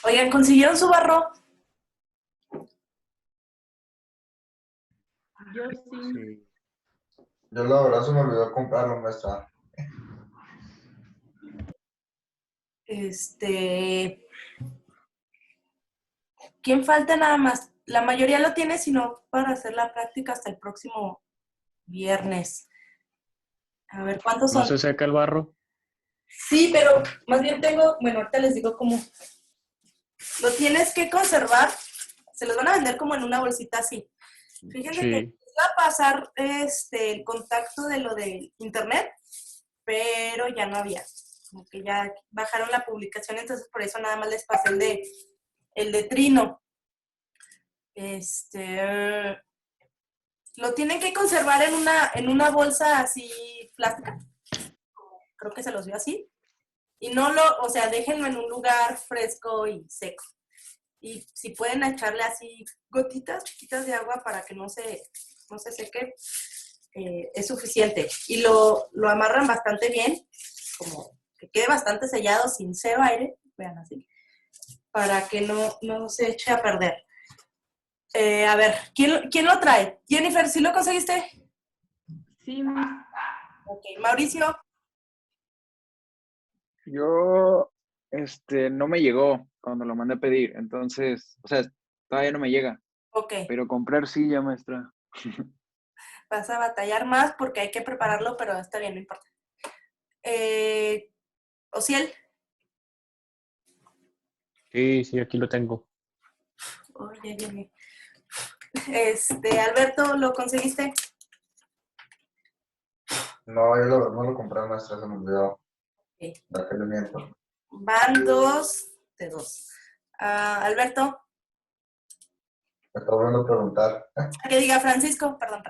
Oigan, ¿consiguieron su barro? Yo sí. Sí. Yo la verdad se me olvidó comprarlo, maestra. ¿Quién falta nada más? La mayoría lo tiene, sino para hacer la práctica hasta el próximo viernes. A ver, ¿cuántos ¿No son? se seca el barro? Sí, pero más bien tengo, bueno, ahorita les digo cómo. Lo tienes que conservar, se los van a vender como en una bolsita así. Fíjense que Sí. iba a pasar el contacto de lo del internet, pero ya no había. Como que ya bajaron la publicación, entonces por eso nada más les pasé el de Trino. Lo tienen que conservar en una bolsa así plástica. Creo que se los vio así. Y no o sea, déjenlo en un lugar fresco y seco. Y si pueden echarle así gotitas chiquitas de agua para que no se seque, es suficiente. Y lo amarran bastante bien, como que quede bastante sellado sin cero aire, vean así, para que no se eche a perder. A ver, ¿quién lo trae? Jennifer, ¿sí lo conseguiste? Sí, Ok, Mauricio. Yo, no me llegó cuando lo mandé a pedir, entonces, o sea, todavía no me llega, Ok, pero comprar sí ya, maestra. vas a batallar más porque hay que prepararlo, pero está bien, no importa. Ociel. Sí, aquí lo tengo. Oh, ya llegué. Alberto, ¿lo conseguiste? No, yo la verdad no lo compré, maestra, se me olvidó. Ok. ¿Para qué le miento? Van 2 de 2. Alberto, Me está volviendo a preguntar. que diga Francisco, perdón.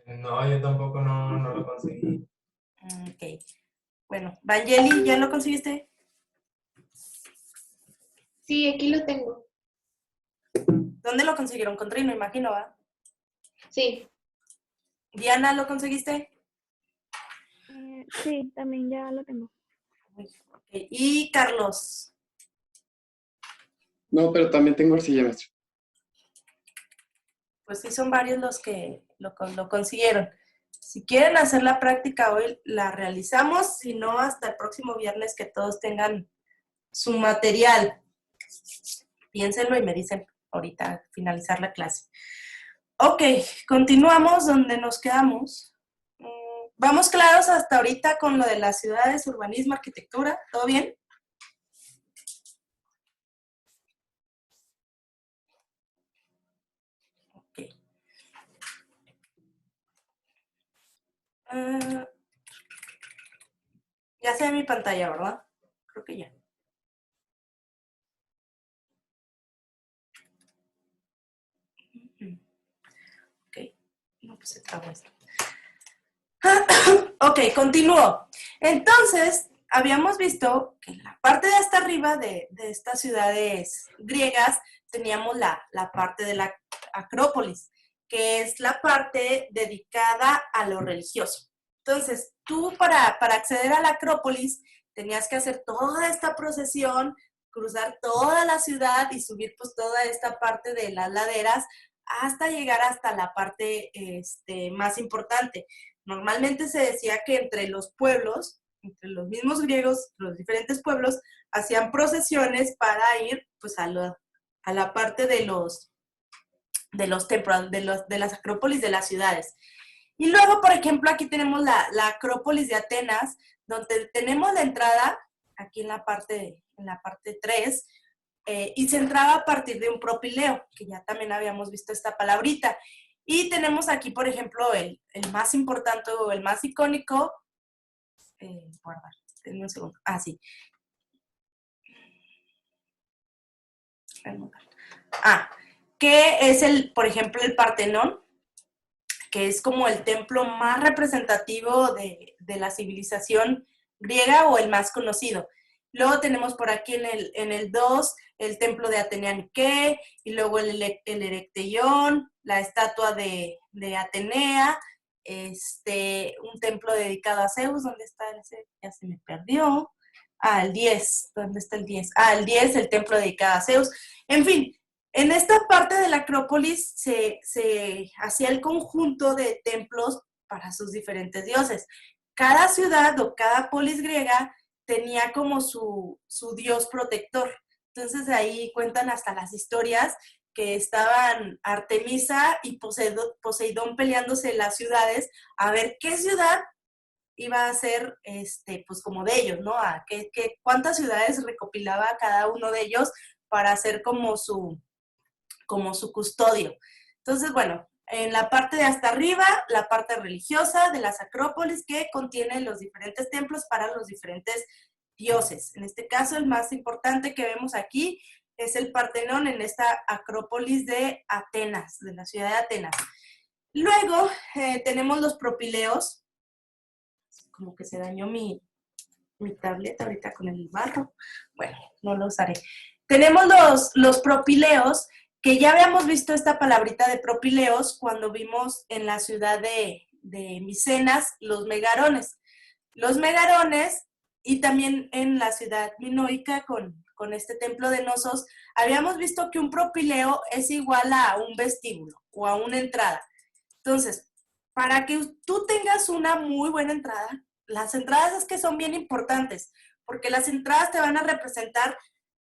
No, yo tampoco no lo conseguí. Ok. Bueno, Vangeli, ¿ya lo conseguiste? Sí, aquí lo tengo. ¿Dónde lo consiguieron? Con Trino, imagino, ¿va? Sí. Diana, ¿lo conseguiste? Sí, también ya lo tengo. Okay. Y Carlos. No, pero también tengo arcilla, maestro. Pues sí, son varios los que lo consiguieron. Si quieren hacer la práctica hoy, la realizamos. Si no, hasta el próximo viernes que todos tengan su material. Piénsenlo y me dicen ahorita al finalizar la clase. Ok, continuamos donde nos quedamos. ¿Vamos claros hasta ahorita con lo de las ciudades, urbanismo, arquitectura? ¿Todo bien? Ok. Ya se ve mi pantalla, ¿verdad? Creo que ya. Ok, no, pues se trabó esto. Ok, continúo. Entonces, habíamos visto que en la parte de hasta arriba de estas ciudades griegas teníamos la parte de la Acrópolis, que es la parte dedicada a lo religioso. Entonces, tú para acceder a la Acrópolis tenías que hacer toda esta procesión, cruzar toda la ciudad y subir pues toda esta parte de las laderas hasta llegar hasta la parte más importante. Normalmente se decía que entre los pueblos, entre los mismos griegos, los diferentes pueblos, hacían procesiones para ir pues a la parte de los templos, de las acrópolis de las ciudades. Y luego, por ejemplo, aquí tenemos la Acrópolis de Atenas, donde tenemos la entrada, aquí en la parte 3, y se entraba a partir de un propileo, que ya también habíamos visto esta palabrita. Y tenemos aquí, por ejemplo, el más importante o el más icónico, guardar, denme un segundo, sí. Que es por ejemplo, el Partenón, que es como el templo más representativo de la civilización griega o el más conocido. Luego tenemos por aquí en el 2 el templo de Atenea Nike, y luego el Erecteión, la estatua de Atenea, un templo dedicado a Zeus, ¿dónde está? Ya se me perdió. el 10. ¿Dónde está el 10? El 10, el templo dedicado a Zeus. En fin, en esta parte de la Acrópolis se hacía el conjunto de templos para sus diferentes dioses. Cada ciudad o cada polis griega tenía como su dios protector. Entonces ahí cuentan hasta las historias que estaban Artemisa y Poseidón peleándose en las ciudades a ver qué ciudad iba a ser, pues como de ellos, ¿no? Cuántas ciudades recopilaba cada uno de ellos para hacer como su custodio. Entonces, bueno, en la parte de hasta arriba, la parte religiosa de las acrópolis que contiene los diferentes templos para los diferentes dioses. En este caso, el más importante que vemos aquí es el Partenón en esta acrópolis de Atenas, de la ciudad de Atenas. Luego tenemos los propileos. Como que se dañó mi tableta ahorita con el barro. Bueno, no lo usaré. Tenemos los propileos, que ya habíamos visto esta palabrita de propileos cuando vimos en la ciudad de Micenas los megarones. Los megarones, y también en la ciudad minoica con este templo de Nosos, habíamos visto que un propileo es igual a un vestíbulo o a una entrada. Entonces, para que tú tengas una muy buena entrada, las entradas es que son bien importantes, porque las entradas te van a representar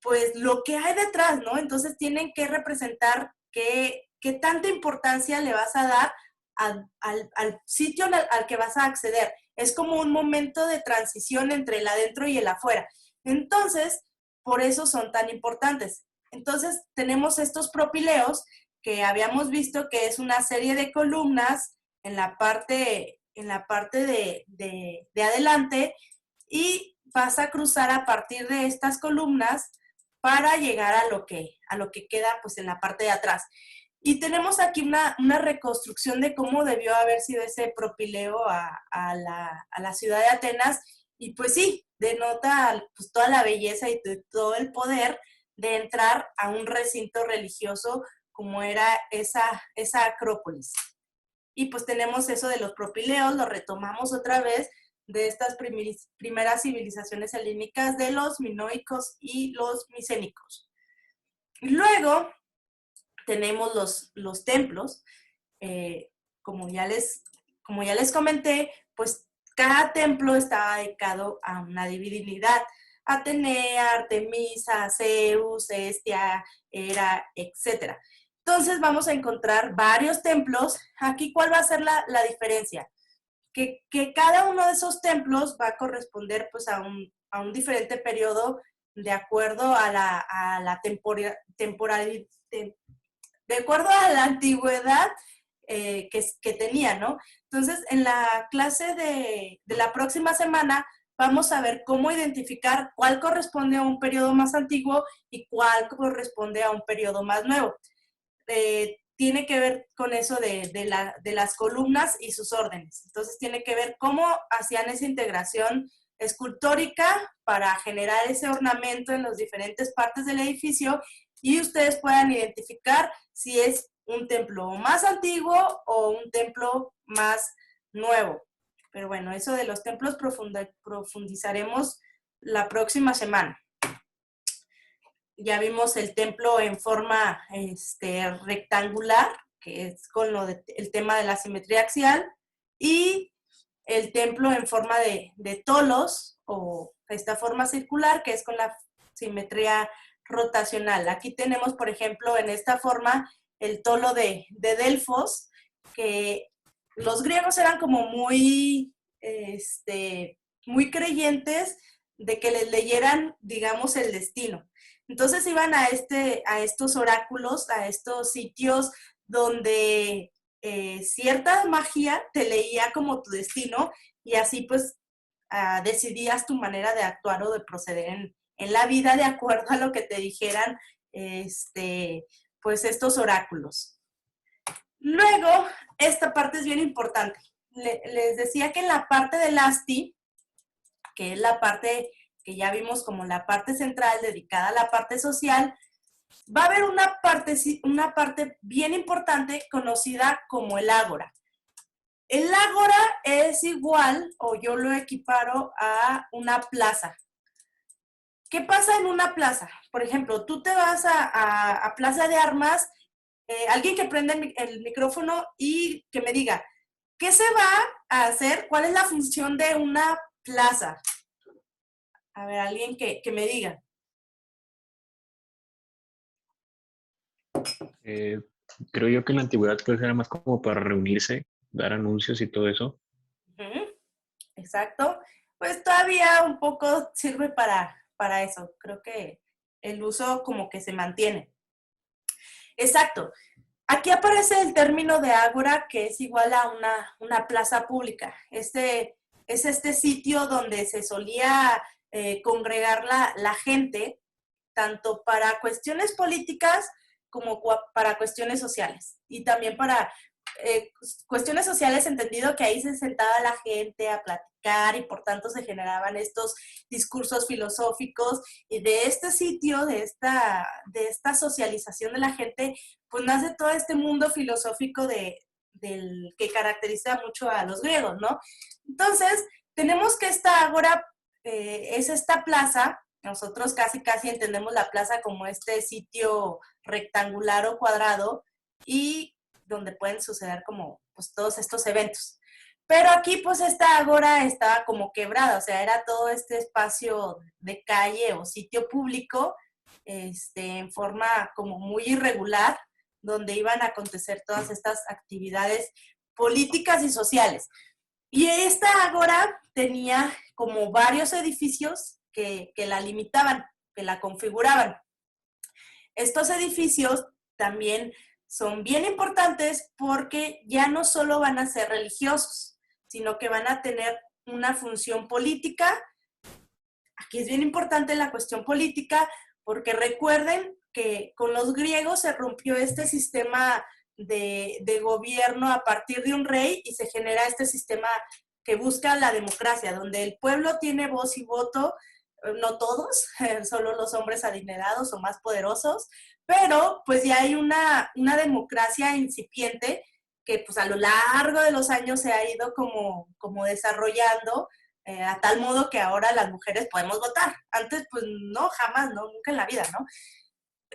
pues lo que hay detrás, ¿no? Entonces tienen que representar qué tanta importancia le vas a dar al sitio al que vas a acceder. Es como un momento de transición entre el adentro y el afuera. Entonces, por eso son tan importantes. Entonces, tenemos estos propileos que habíamos visto que es una serie de columnas en la parte de adelante y vas a cruzar a partir de estas columnas para llegar a lo que queda pues en la parte de atrás. Y tenemos aquí una reconstrucción de cómo debió haber sido ese propileo a la ciudad de Atenas, y pues sí, denota pues toda la belleza y todo el poder de entrar a un recinto religioso como era esa acrópolis. Y pues tenemos eso de los propileos, lo retomamos otra vez de estas primeras civilizaciones helénicas de los minoicos y los micénicos. Luego tenemos los templos, como ya les comenté, pues cada templo estaba dedicado a una divinidad: Atenea, Artemisa, Zeus, Hestia, Hera, etc. Entonces vamos a encontrar varios templos. Aquí, ¿cuál va a ser la diferencia? Que cada uno de esos templos va a corresponder pues a un diferente periodo de acuerdo a la temporalidad, de acuerdo a la antigüedad que tenía, ¿no? Entonces, en la clase de la próxima semana vamos a ver cómo identificar cuál corresponde a un periodo más antiguo y cuál corresponde a un periodo más nuevo. Tiene que ver con eso de las columnas y sus órdenes. Entonces, tiene que ver cómo hacían esa integración escultórica para generar ese ornamento en las diferentes partes del edificio, y ustedes puedan identificar si es un templo más antiguo o un templo más nuevo. Pero bueno, eso de los templos profundizaremos la próxima semana. Ya vimos el templo en forma rectangular, que es con el tema de la simetría axial, y el templo en forma de tolos, o esta forma circular, que es con la simetría rotacional. Aquí tenemos, por ejemplo, en esta forma, el tolo de Delfos, que los griegos eran como muy creyentes de que les leyeran, digamos, el destino. Entonces iban a estos oráculos, a estos sitios donde cierta magia te leía como tu destino, y así pues decidías tu manera de actuar o de proceder en la vida de acuerdo a lo que te dijeran pues estos oráculos. Luego, esta parte es bien importante. Les decía que en la parte del Asti, que es la parte que ya vimos como la parte central dedicada a la parte social, va a haber una parte bien importante conocida como el ágora. El ágora es igual, o yo lo equiparo a una plaza. ¿qué pasa en una plaza? Por ejemplo, tú te vas a Plaza de Armas, alguien que prenda el micrófono y que me diga, ¿qué se va a hacer? ¿Cuál es la función de una plaza? A ver, alguien que me diga. Eh, Creo yo que en la antigüedad pues era más como para reunirse, dar anuncios y todo eso. Ujú, exacto. Pues todavía un poco sirve para eso. Creo que el uso como que se mantiene. Exacto. Aquí aparece el término de ágora, que es igual a una plaza pública. Es este sitio donde se solía congregar la gente, tanto para cuestiones políticas como para cuestiones sociales. Y también para cuestiones sociales, entendido que ahí se sentaba la gente a platicar y por tanto se generaban estos discursos filosóficos. Y de este sitio, de esta socialización de la gente, pues nace todo este mundo filosófico del que caracteriza mucho a los griegos, ¿no? Entonces, tenemos que esta ágora es esta plaza. Nosotros casi entendemos la plaza como este sitio rectangular o cuadrado y donde pueden suceder como pues todos estos eventos. Pero aquí pues esta ágora estaba como quebrada, o sea, era todo este espacio de calle o sitio público en forma como muy irregular, donde iban a acontecer todas estas actividades políticas y sociales. Y esta ágora tenía como varios edificios que la limitaban, que la configuraban. Estos edificios también son bien importantes porque ya no solo van a ser religiosos, sino que van a tener una función política. Aquí es bien importante la cuestión política porque recuerden que con los griegos se rompió este sistema de gobierno a partir de un rey y se genera este sistema que busca la democracia, donde el pueblo tiene voz y voto, no todos, solo los hombres adinerados o más poderosos, pero pues ya hay una democracia incipiente que pues a lo largo de los años se ha ido como desarrollando a tal modo que ahora las mujeres podemos votar. Antes pues no, jamás, no, nunca en la vida, ¿no?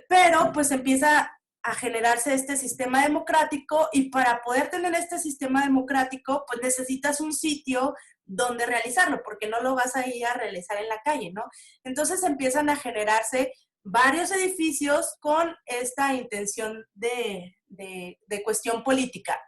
Pero pues empieza a generarse este sistema democrático y para poder tener este sistema democrático pues necesitas un sitio donde realizarlo, porque no lo vas a ir a realizar en la calle, ¿no? Entonces empiezan a generarse varios edificios con esta intención de cuestión política.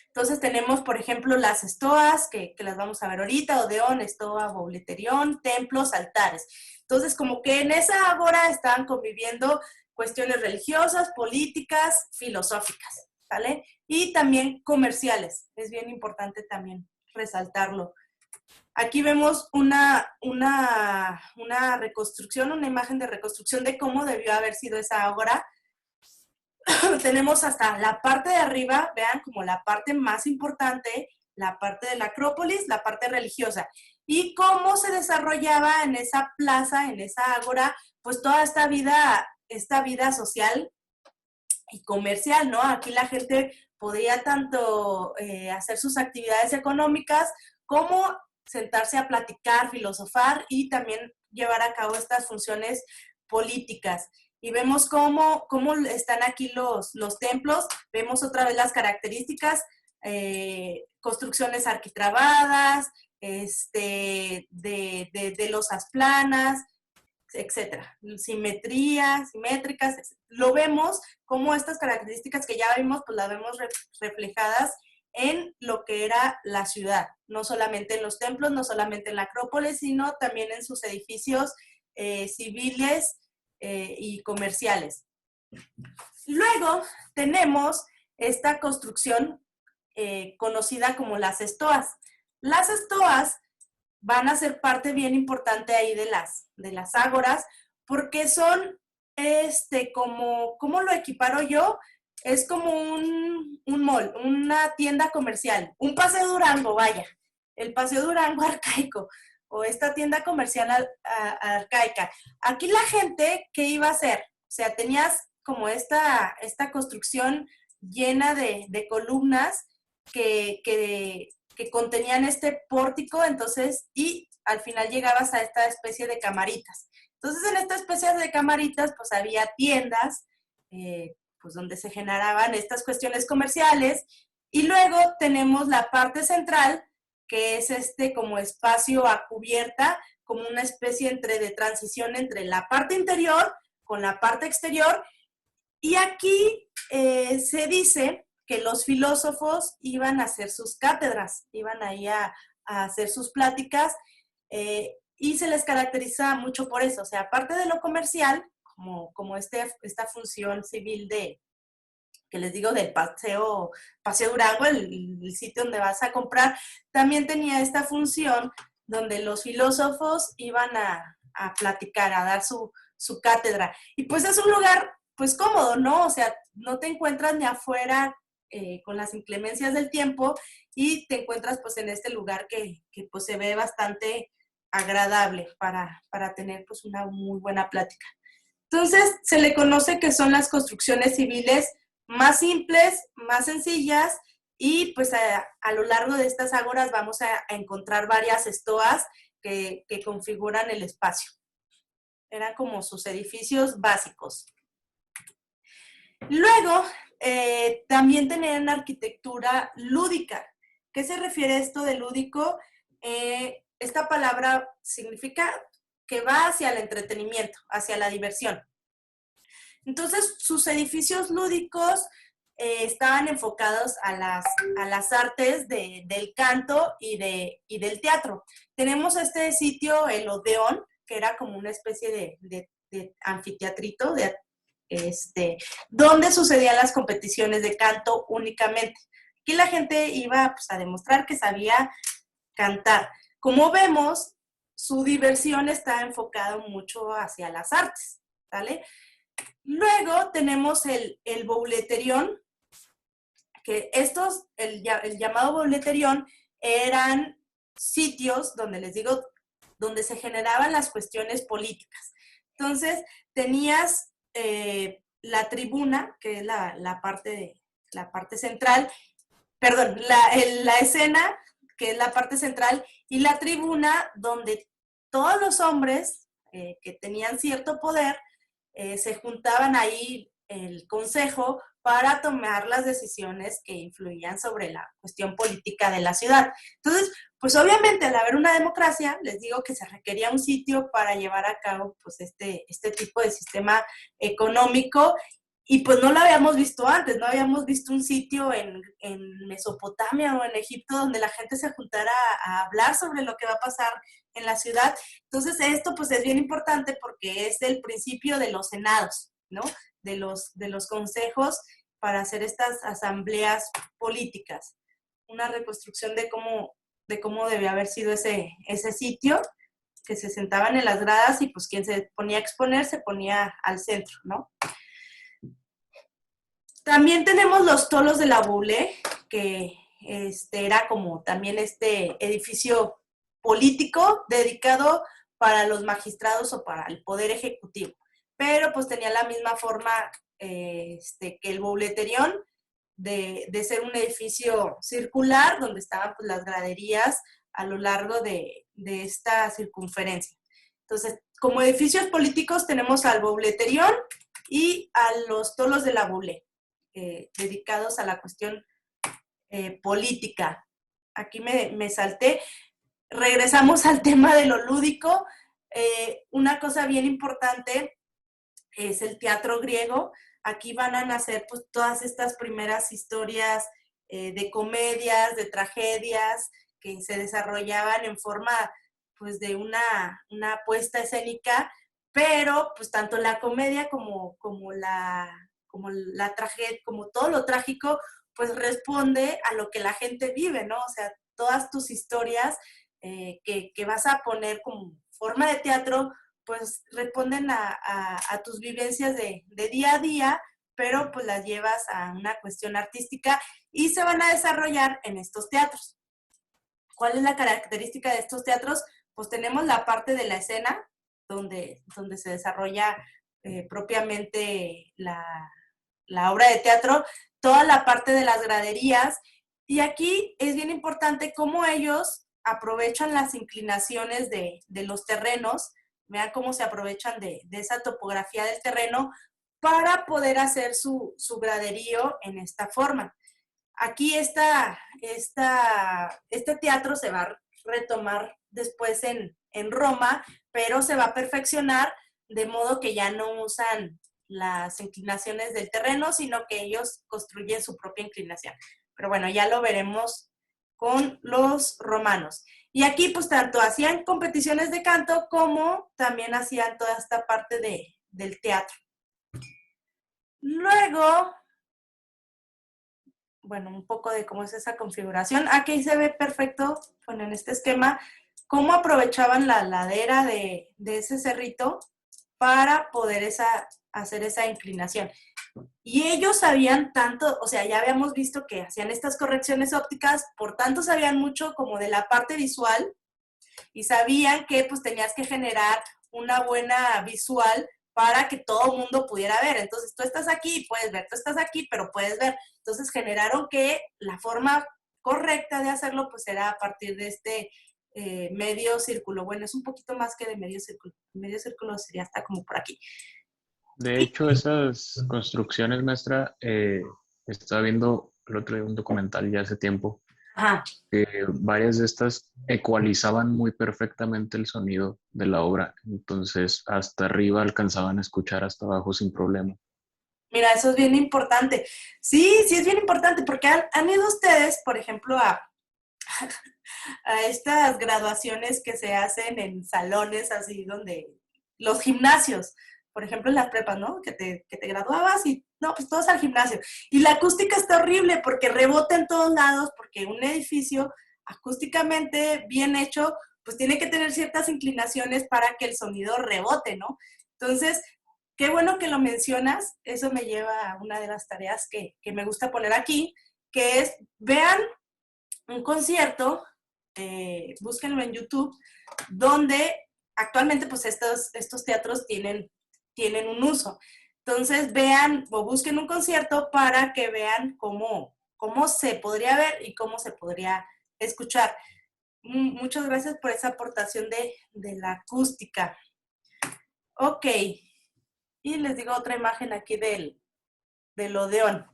Entonces tenemos, por ejemplo, las estoas, que las vamos a ver ahorita, Odeón, estoa, Bouleterión, templos, altares. Entonces, como que en esa ágora estaban conviviendo cuestiones religiosas, políticas, filosóficas, ¿vale? Y también comerciales. Es bien importante también resaltarlo. Aquí vemos una reconstrucción, una imagen de reconstrucción de cómo debió haber sido esa ágora. Tenemos hasta la parte de arriba, vean, como la parte más importante, la parte de la Acrópolis, la parte religiosa. Y cómo se desarrollaba en esa plaza, en esa ágora, pues toda esta vida social y comercial, ¿no? Aquí la gente podía tanto hacer sus actividades económicas como sentarse a platicar, filosofar y también llevar a cabo estas funciones políticas. Y vemos cómo están aquí los templos, vemos otra vez las características, construcciones arquitrabadas, de losas planas, etcétera, simétricas, lo vemos como estas características que ya vimos, pues las vemos reflejadas en lo que era la ciudad, no solamente en los templos, no solamente en la Acrópolis, sino también en sus edificios civiles y comerciales. Luego tenemos esta construcción conocida como las estoas. Las estoas van a ser parte bien importante ahí de las ágoras, porque son, ¿cómo lo equiparo yo? Es como un mall, una tienda comercial, un Paseo Durango, vaya, el Paseo Durango arcaico, o esta tienda comercial arcaica. Aquí la gente, ¿qué iba a hacer? O sea, tenías como esta construcción llena de columnas que contenían este pórtico, entonces, y al final llegabas a esta especie de camaritas. Entonces, en esta especie de camaritas, pues había tiendas, pues donde se generaban estas cuestiones comerciales, y luego tenemos la parte central, que es como espacio a cubierta, como una especie de transición entre la parte interior con la parte exterior, y aquí se dice que los filósofos iban a hacer sus cátedras, iban ahí a hacer sus pláticas, y se les caracteriza mucho por eso. O sea, aparte de lo comercial, como esta función civil que les digo, del Paseo Durango, el sitio donde vas a comprar, también tenía esta función donde los filósofos iban a platicar, a dar su cátedra. Y pues es un lugar, pues cómodo, ¿no? O sea, no te encuentras ni afuera con las inclemencias del tiempo, y te encuentras pues en este lugar que pues se ve bastante agradable para tener pues una muy buena plática. Entonces, se le conoce que son las construcciones civiles más simples, más sencillas, y pues a lo largo de estas ágoras vamos a encontrar varias estoas que configuran el espacio. Eran como sus edificios básicos. Luego, también tenían arquitectura lúdica. ¿Qué se refiere a esto de lúdico? Esta palabra significa que va hacia el entretenimiento, hacia la diversión. Entonces, sus edificios lúdicos estaban enfocados a las artes del canto y del teatro. Tenemos este sitio, el Odeón, que era como una especie de anfiteatrito, donde sucedían las competiciones de canto únicamente. Aquí la gente iba pues, a demostrar que sabía cantar. Como vemos, su diversión está enfocada mucho hacia las artes, ¿vale? Luego tenemos el bouleterión, que el llamado bouleterión eran sitios donde, les digo, donde se generaban las cuestiones políticas. Entonces, tenías la tribuna, que es la parte central, perdón, la escena, que es la parte central, y la tribuna donde todos los hombres que tenían cierto poder se juntaban ahí el consejo para tomar las decisiones que influían sobre la cuestión política de la ciudad. Entonces, pues obviamente al haber una democracia, les digo que se requería un sitio para llevar a cabo pues este tipo de sistema económico, y pues no lo habíamos visto antes, no habíamos visto un sitio en Mesopotamia o en Egipto donde la gente se juntara a hablar sobre lo que va a pasar en la ciudad. Entonces esto pues es bien importante porque es el principio de los senados, ¿no? De los consejos para hacer estas asambleas políticas. Una reconstrucción de cómo debía haber sido ese sitio, que se sentaban en las gradas y pues quien se ponía a exponer se ponía al centro, ¿no? También tenemos los tolos de la Boulé, que era como también este edificio político dedicado para los magistrados o para el poder ejecutivo, pero pues tenía la misma forma que el bouleterión, de ser un edificio circular donde estaban pues, las graderías a lo largo de esta circunferencia. Entonces, como edificios políticos tenemos al bouleterión y a los tolos de la Boulé, dedicados a la cuestión política. Aquí me salté. Regresamos al tema de lo lúdico. Una cosa bien importante es el teatro griego. Aquí van a nacer pues, todas estas primeras historias de comedias, de tragedias, que se desarrollaban en forma pues, de una puesta escénica, pero pues tanto la comedia como la tragedia, como todo lo trágico, pues responde a lo que la gente vive, ¿no? O sea, todas tus historias que vas a poner como forma de teatro, pues responden a tus vivencias de día a día, pero pues las llevas a una cuestión artística y se van a desarrollar en estos teatros. ¿Cuál es la característica de estos teatros? Pues tenemos la parte de la escena, donde se desarrolla propiamente la obra de teatro, toda la parte de las graderías, y aquí es bien importante cómo ellos aprovechan las inclinaciones de los terrenos, vean cómo se aprovechan de esa topografía del terreno para poder hacer su graderío en esta forma. Aquí este teatro se va a retomar después en Roma, pero se va a perfeccionar de modo que ya no usan las inclinaciones del terreno, sino que ellos construyen su propia inclinación. Pero bueno, ya lo veremos con los romanos. Y aquí pues tanto hacían competiciones de canto como también hacían toda esta parte del teatro. Luego, bueno, un poco de cómo es esa configuración. Aquí se ve perfecto, bueno, en este esquema, cómo aprovechaban la ladera de ese cerrito para poder hacer esa inclinación. Y ellos sabían tanto, o sea, ya habíamos visto que hacían estas correcciones ópticas, por tanto sabían mucho como de la parte visual y sabían que pues tenías que generar una buena visual para que todo el mundo pudiera ver. Entonces, tú estás aquí y puedes ver, tú estás aquí, pero puedes ver. Entonces, generaron que la forma correcta de hacerlo pues era a partir de este medio círculo. Bueno, es un poquito más que de medio círculo. Medio círculo sería hasta como por aquí. De hecho, esas construcciones, maestra, estaba viendo el otro día un documental ya hace tiempo, Ajá. que varias de estas ecualizaban muy perfectamente el sonido de la obra. Entonces, hasta arriba alcanzaban a escuchar hasta abajo sin problema. Mira, eso es bien importante. Sí, sí es bien importante porque han ido ustedes, por ejemplo, a estas graduaciones que se hacen en salones así donde los gimnasios, por ejemplo en las prepas, ¿no? Que te graduabas y no, pues todos al gimnasio. Y la acústica está horrible porque rebota en todos lados, porque un edificio acústicamente bien hecho, pues tiene que tener ciertas inclinaciones para que el sonido rebote, ¿no? Entonces, qué bueno que lo mencionas, eso me lleva a una de las tareas que me gusta poner aquí, que es, vean un concierto, búsquenlo en YouTube, donde actualmente pues estos teatros tienen un uso. Entonces vean o busquen un concierto para que vean cómo se podría ver y cómo se podría escuchar. Muchas gracias por esa aportación de la acústica. Ok, y les digo otra imagen aquí del Odeón.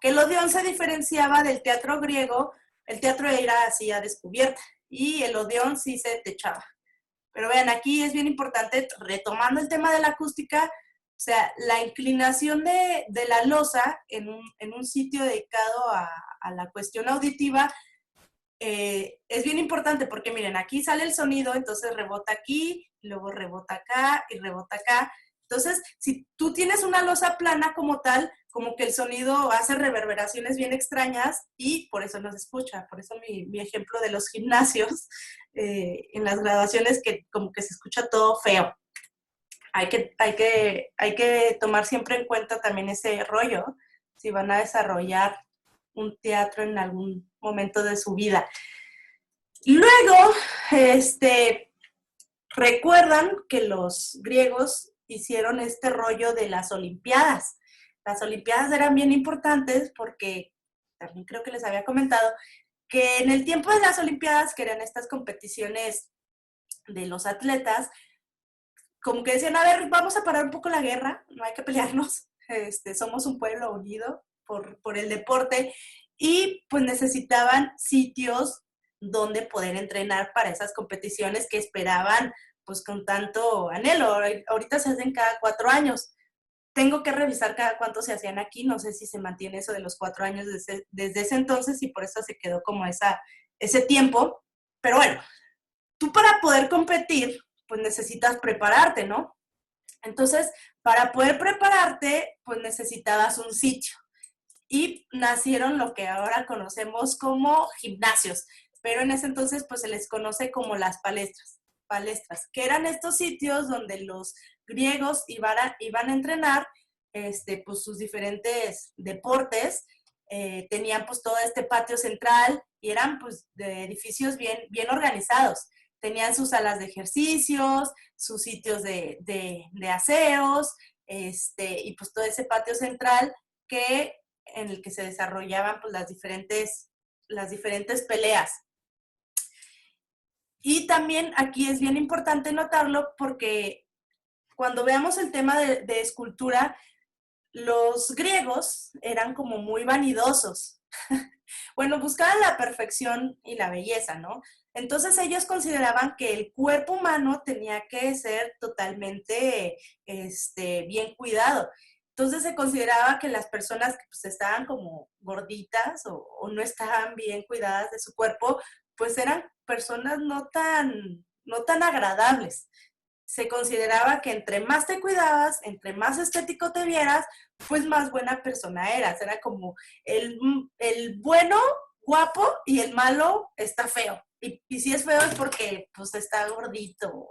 Que el Odeón se diferenciaba del teatro griego. El teatro era así a descubierta y el Odeón sí se techaba. Pero vean, aquí es bien importante, retomando el tema de la acústica, o sea, la inclinación de la losa en un sitio dedicado a la cuestión auditiva es bien importante porque miren, aquí sale el sonido, entonces rebota aquí, luego rebota acá y rebota acá. Entonces, si tú tienes una losa plana como tal, como que el sonido hace reverberaciones bien extrañas y por eso no se escucha. Por eso mi ejemplo de los gimnasios en las graduaciones que como que se escucha todo feo. Hay que tomar siempre en cuenta también ese rollo si van a desarrollar un teatro en algún momento de su vida. Luego, recuerdan que los griegos hicieron este rollo de las Olimpiadas. Las Olimpiadas eran bien importantes porque, también creo que les había comentado, que en el tiempo de las Olimpiadas, que eran estas competiciones de los atletas, como que decían, a ver, vamos a parar un poco la guerra, no hay que pelearnos, somos un pueblo unido por el deporte, y pues necesitaban sitios donde poder entrenar para esas competiciones que esperaban pues con tanto anhelo. Ahorita se hacen cada 4 años. Tengo que revisar cada cuánto se hacían aquí, no sé si se mantiene eso de los 4 años desde ese entonces y por eso se quedó como ese tiempo. Pero bueno, tú para poder competir, pues necesitas prepararte, ¿no? Entonces, para poder prepararte, pues necesitabas un sitio. Y nacieron lo que ahora conocemos como gimnasios, pero en ese entonces pues se les conoce como las palestras, que eran estos sitios donde los griegos iban a entrenar pues sus diferentes deportes, tenían pues todo este patio central y eran pues de edificios bien organizados. Tenían sus salas de ejercicios, sus sitios de aseos, y pues todo ese patio central en el que se desarrollaban pues, las diferentes peleas. Y también aquí es bien importante notarlo porque cuando veamos el tema de escultura, los griegos eran como muy vanidosos. Bueno, buscaban la perfección y la belleza, ¿no? Entonces ellos consideraban que el cuerpo humano tenía que ser totalmente bien cuidado. Entonces se consideraba que las personas que pues, estaban como gorditas o no estaban bien cuidadas de su cuerpo, pues eran personas no tan agradables. Se consideraba que entre más te cuidabas, entre más estético te vieras, pues más buena persona eras. Era como el bueno, guapo, y el malo está feo. Y si es feo es porque pues está gordito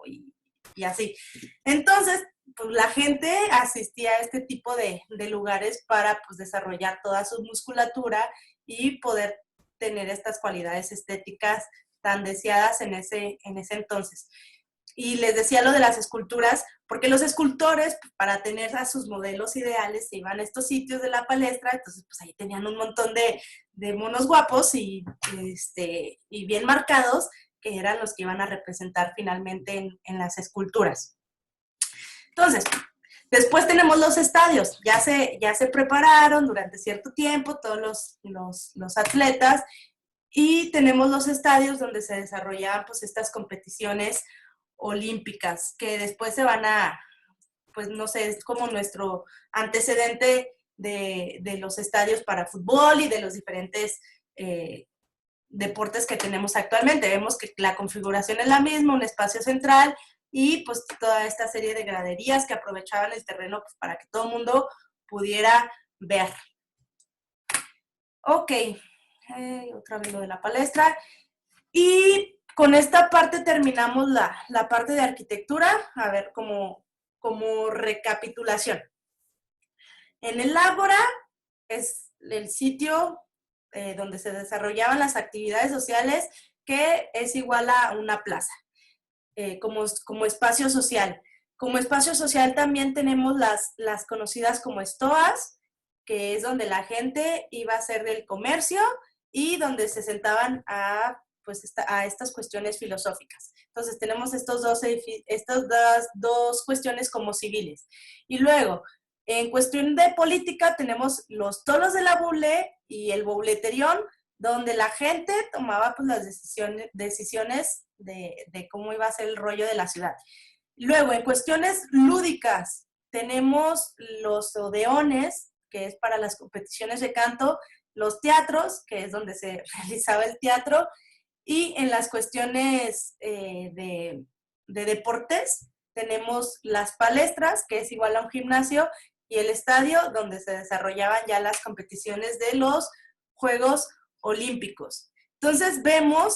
y así. Entonces, pues la gente asistía a este tipo de lugares para pues desarrollar toda su musculatura y poder tener estas cualidades estéticas tan deseadas en ese entonces. Y les decía lo de las esculturas, porque los escultores, para tener a sus modelos ideales, se iban a estos sitios de la palestra, entonces pues ahí tenían un montón de monos guapos y bien marcados, que eran los que iban a representar finalmente en las esculturas. Entonces, después tenemos los estadios, ya se prepararon durante cierto tiempo todos los atletas, y tenemos los estadios donde se desarrollaban pues estas competiciones olímpicas, que después se van a, pues no sé, es como nuestro antecedente de los estadios para fútbol y de los diferentes deportes que tenemos actualmente. Vemos que la configuración es la misma, un espacio central y pues toda esta serie de graderías que aprovechaban el terreno pues, para que todo el mundo pudiera ver. Ok, otra vez lo de la palestra. Y con esta parte terminamos la parte de arquitectura. A ver, como recapitulación. En el Ágora es el sitio donde se desarrollaban las actividades sociales, que es igual a una plaza, como espacio social. Como espacio social también tenemos las conocidas como estoas, que es donde la gente iba a hacer del comercio y donde se sentaban a estas cuestiones filosóficas. Entonces tenemos estas dos cuestiones como civiles. Y luego, en cuestión de política, tenemos los toros de la bule y el bouleterión, donde la gente tomaba pues, las decisiones de cómo iba a ser el rollo de la ciudad. Luego, en cuestiones lúdicas, tenemos los odeones, que es para las competiciones de canto, los teatros, que es donde se realizaba el teatro, y en las cuestiones de deportes, tenemos las palestras, que es igual a un gimnasio, y el estadio, donde se desarrollaban ya las competiciones de los Juegos Olímpicos. Entonces vemos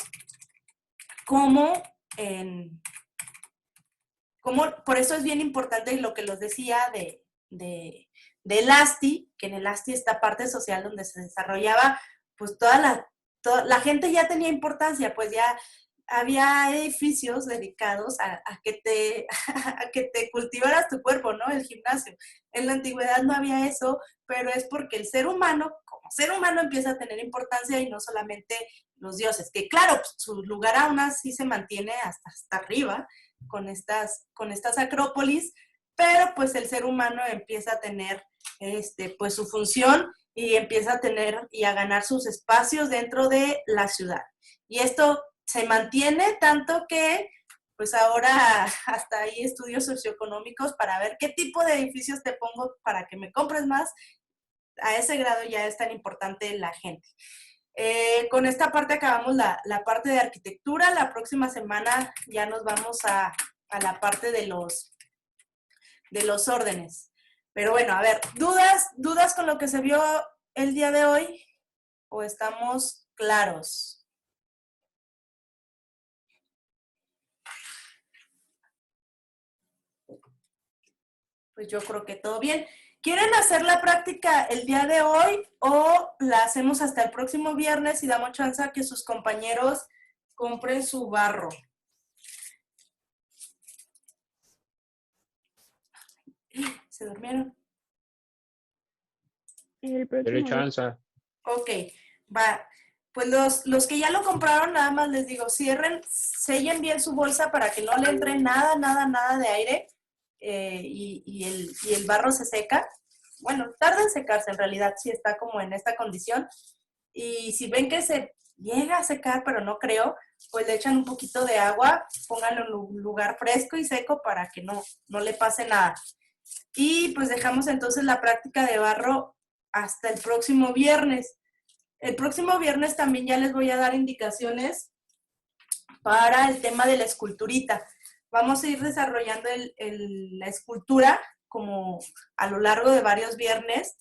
cómo por eso es bien importante lo que los decía del ASTI, que en el ASTI esta parte social donde se desarrollaba, pues toda la gente ya tenía importancia, pues ya había edificios dedicados a que te cultivaras tu cuerpo, ¿no? El gimnasio. En la antigüedad no había eso, pero es porque el ser humano, como ser humano, empieza a tener importancia y no solamente los dioses, que claro, pues, su lugar aún así se mantiene hasta arriba con estas acrópolis, pero pues el ser humano empieza a tener pues su función y empieza a tener y a ganar sus espacios dentro de la ciudad. Y esto se mantiene tanto que pues ahora hasta hay estudios socioeconómicos para ver qué tipo de edificios te pongo para que me compres más. A ese grado ya es tan importante la gente. Con esta parte acabamos la parte de arquitectura. La próxima semana ya nos vamos a la parte de los órdenes. Pero bueno, a ver, ¿dudas con lo que se vio el día de hoy? ¿O estamos claros? Pues yo creo que todo bien. ¿Quieren hacer la práctica el día de hoy o la hacemos hasta el próximo viernes y damos chance a que sus compañeros compren su barro? ¿Se durmieron? El Dale próximo día. chance. Ok, va. pues los que ya lo compraron, nada más les digo, sellen bien su bolsa para que no le entre nada de aire y el barro se seca. Bueno, tarda en secarse en realidad, si está como en esta condición. Y si ven que se llega a secar, pero no creo, pues le echan un poquito de agua, pónganlo en un lugar fresco y seco para que no le pase nada. Y pues dejamos entonces la práctica de barro hasta el próximo viernes. El próximo viernes también ya les voy a dar indicaciones para el tema de la esculturita. Vamos a ir desarrollando la escultura como a lo largo de varios viernes,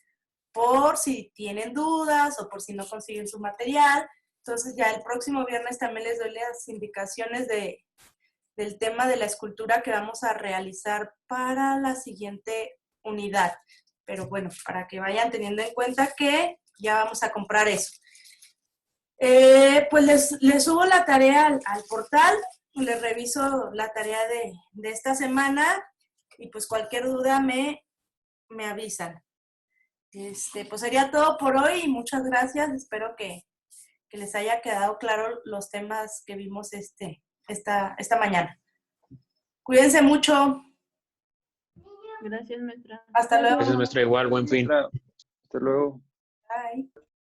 por si tienen dudas o por si no consiguen su material. Entonces ya el próximo viernes también les doy las indicaciones del tema de la escultura que vamos a realizar para la siguiente unidad. Pero bueno, para que vayan teniendo en cuenta que ya vamos a comprar eso. Pues les subo la tarea al portal, les reviso la tarea de esta semana y pues cualquier duda me avisan. Pues sería todo por hoy y muchas gracias. Espero que les haya quedado claro los temas que vimos esta mañana. Cuídense mucho. Gracias, maestra. Hasta luego. Gracias, maestra. Igual, buen fin. Hasta luego. Bye.